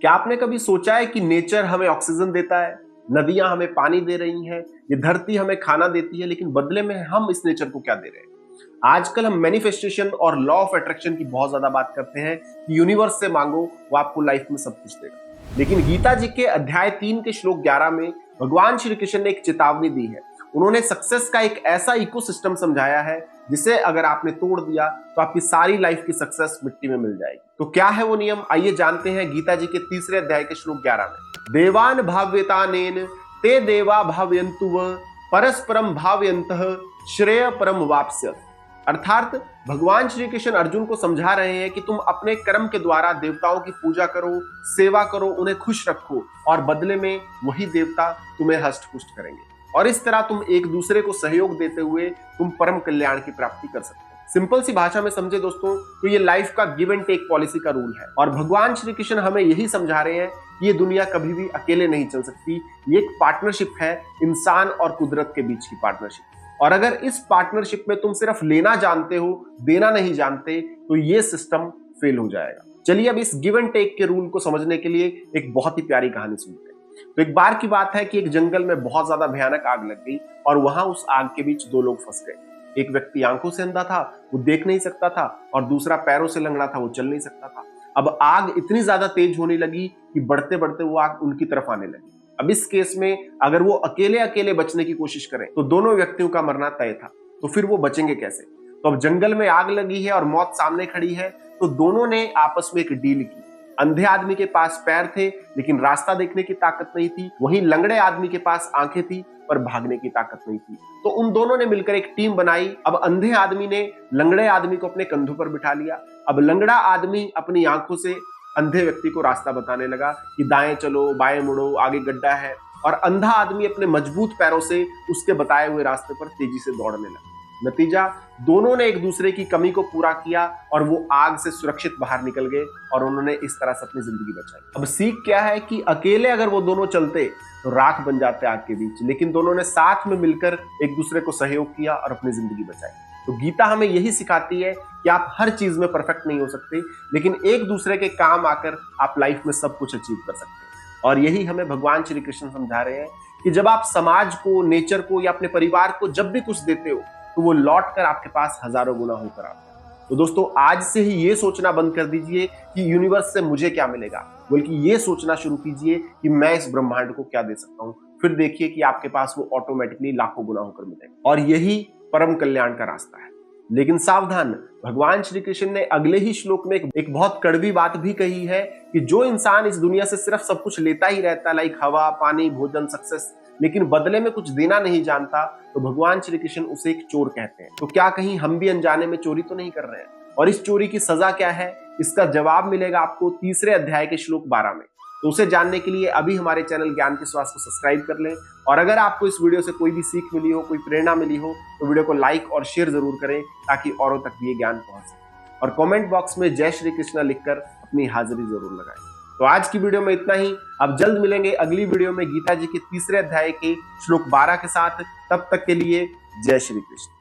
क्या आपने कभी सोचा है कि नेचर हमें ऑक्सीजन देता है, नदियां हमें पानी दे रही हैं, ये धरती हमें खाना देती है, लेकिन बदले में हम इस नेचर को क्या दे रहे हैं? आजकल हम मैनिफेस्टेशन और लॉ ऑफ अट्रैक्शन की बहुत ज्यादा बात करते हैं कि यूनिवर्स से मांगो, वो आपको लाइफ में सब कुछ देगा। लेकिन गीता जी के अध्याय 3 के श्लोक 11 में भगवान श्री कृष्ण ने एक चेतावनी दी है। उन्होंने सक्सेस का एक ऐसा इकोसिस्टम समझाया है जिसे अगर आपने तोड़ दिया तो आपकी सारी लाइफ की सक्सेस मिट्टी में मिल जाएगी। तो क्या है वो नियम, आइए जानते हैं गीता जी के 3 अध्याय के श्लोक 11 में। देवान भाव्यतानेन ते देवा भावयन्तु परस्परम भावयन्तः श्रेय परम वाप्स्य। अर्थात भगवान श्री कृष्ण अर्जुन को समझा रहे हैं कि तुम अपने कर्म के द्वारा देवताओं की पूजा करो, सेवा करो, उन्हें खुश रखो और बदले में वही देवता तुम्हें हष्ट पुष्ट करेंगे। और इस तरह तुम एक दूसरे को सहयोग देते हुए तुम परम कल्याण की प्राप्ति कर सकते हो। सिंपल सी भाषा में समझे दोस्तों तो ये लाइफ का गिव एंड टेक पॉलिसी का रूल है और भगवान श्री कृष्ण हमें यही समझा रहे हैं कि ये दुनिया कभी भी अकेले नहीं चल सकती। ये एक पार्टनरशिप है, इंसान और कुदरत के बीच की पार्टनरशिप। और अगर इस पार्टनरशिप में तुम सिर्फ लेना जानते हो, देना नहीं जानते, तो ये सिस्टम फेल हो जाएगा। चलिए अब इस गिव एंड टेक के रूल को समझने के लिए एक बहुत ही प्यारी कहानी सुनते हैं। तो एक बार की बात है कि एक जंगल में बहुत ज्यादा भयानक आग लग गई और वहां उस आग के बीच 2 लोग फंस गए। एक व्यक्ति आंखों से अंधा था, वो देख नहीं सकता था, और दूसरा पैरों से लंगड़ा था, वो चल नहीं सकता था। अब आग इतनी ज्यादा तेज होने लगी कि बढ़ते बढ़ते वो आग उनकी तरफ आने लगी। अब इस केस में अगर वो अकेले अकेले बचने की कोशिश करें तो दोनों व्यक्तियों का मरना तय था। तो फिर वो बचेंगे कैसे? तो अब जंगल में आग लगी है और मौत सामने खड़ी है, तो दोनों ने आपस में एक डील की। अंधे आदमी के पास पैर थे लेकिन रास्ता देखने की ताकत नहीं थी, वहीं लंगड़े आदमी के पास आंखें थी पर भागने की ताकत नहीं थी। तो उन दोनों ने मिलकर एक टीम बनाई। अब अंधे आदमी ने लंगड़े आदमी को अपने कंधों पर बिठा लिया। अब लंगड़ा आदमी अपनी आंखों से अंधे व्यक्ति को रास्ता बताने लगा कि दाएं चलो, बाएं मुड़ो, आगे गड्ढा है, और अंधा आदमी अपने मजबूत पैरों से उसके बताए हुए रास्ते पर तेजी से दौड़ने लगा। नतीजा, दोनों ने एक दूसरे की कमी को पूरा किया और वो आग से सुरक्षित बाहर निकल गए और उन्होंने इस तरह से अपनी जिंदगी बचाई। अब सीख क्या है कि अकेले अगर वो दोनों चलते तो राख बन जाते आग के बीच, लेकिन दोनों ने साथ में मिलकर एक दूसरे को सहयोग किया और अपनी जिंदगी बचाई। तो गीता हमें यही सिखाती है कि आप हर चीज में परफेक्ट नहीं हो सकते, लेकिन एक दूसरे के काम आकर आप लाइफ में सब कुछ अचीव कर सकते हैं। और यही हमें भगवान श्री कृष्ण समझा रहे हैं कि जब आप समाज को, नेचर को या अपने परिवार को जब भी कुछ देते हो तो वो लौट कर आपके पास हजारों गुना होकर आता है। तो दोस्तों आज से ही ये सोचना बंद कर दीजिए कि यूनिवर्स से मुझे क्या मिलेगा, बल्कि ये सोचना शुरू कीजिए कि मैं इस ब्रह्मांड को क्या दे सकता हूँ। फिर देखिए कि आपके पास वो ऑटोमेटिकली लाखों गुना होकर मिलेगा। और यही परम कल्याण का रास्ता है। लेकिन सावधान, भगवान श्री कृष्ण ने अगले ही श्लोक में एक बहुत कड़वी बात भी कही है कि जो इंसान इस दुनिया से सिर्फ सब कुछ लेता ही रहता है, लाइक हवा, पानी, भोजन, सक्सेस, लेकिन बदले में कुछ देना नहीं जानता, तो भगवान श्री कृष्ण उसे एक चोर कहते हैं। तो क्या कहीं हम भी अनजाने में चोरी तो नहीं कर रहे हैं? और इस चोरी की सजा क्या है, इसका जवाब मिलेगा आपको 3 अध्याय के श्लोक 12 में। तो उसे जानने के लिए अभी हमारे चैनल ज्ञान के श्वास को सब्सक्राइब कर लें। और अगर आपको इस वीडियो से कोई भी सीख मिली हो, कोई प्रेरणा मिली हो, तो वीडियो को लाइक और शेयर जरूर करें ताकि औरों तक भी ये ज्ञान पहुंच सके। और कमेंट बॉक्स में जय श्री कृष्ण लिखकर अपनी हाजिरी जरूर लगाएं। तो आज की वीडियो में इतना ही। अब जल्द मिलेंगे अगली वीडियो में गीता जी के 3 अध्याय के श्लोक 12 के साथ। तब तक के लिए जय श्री कृष्ण।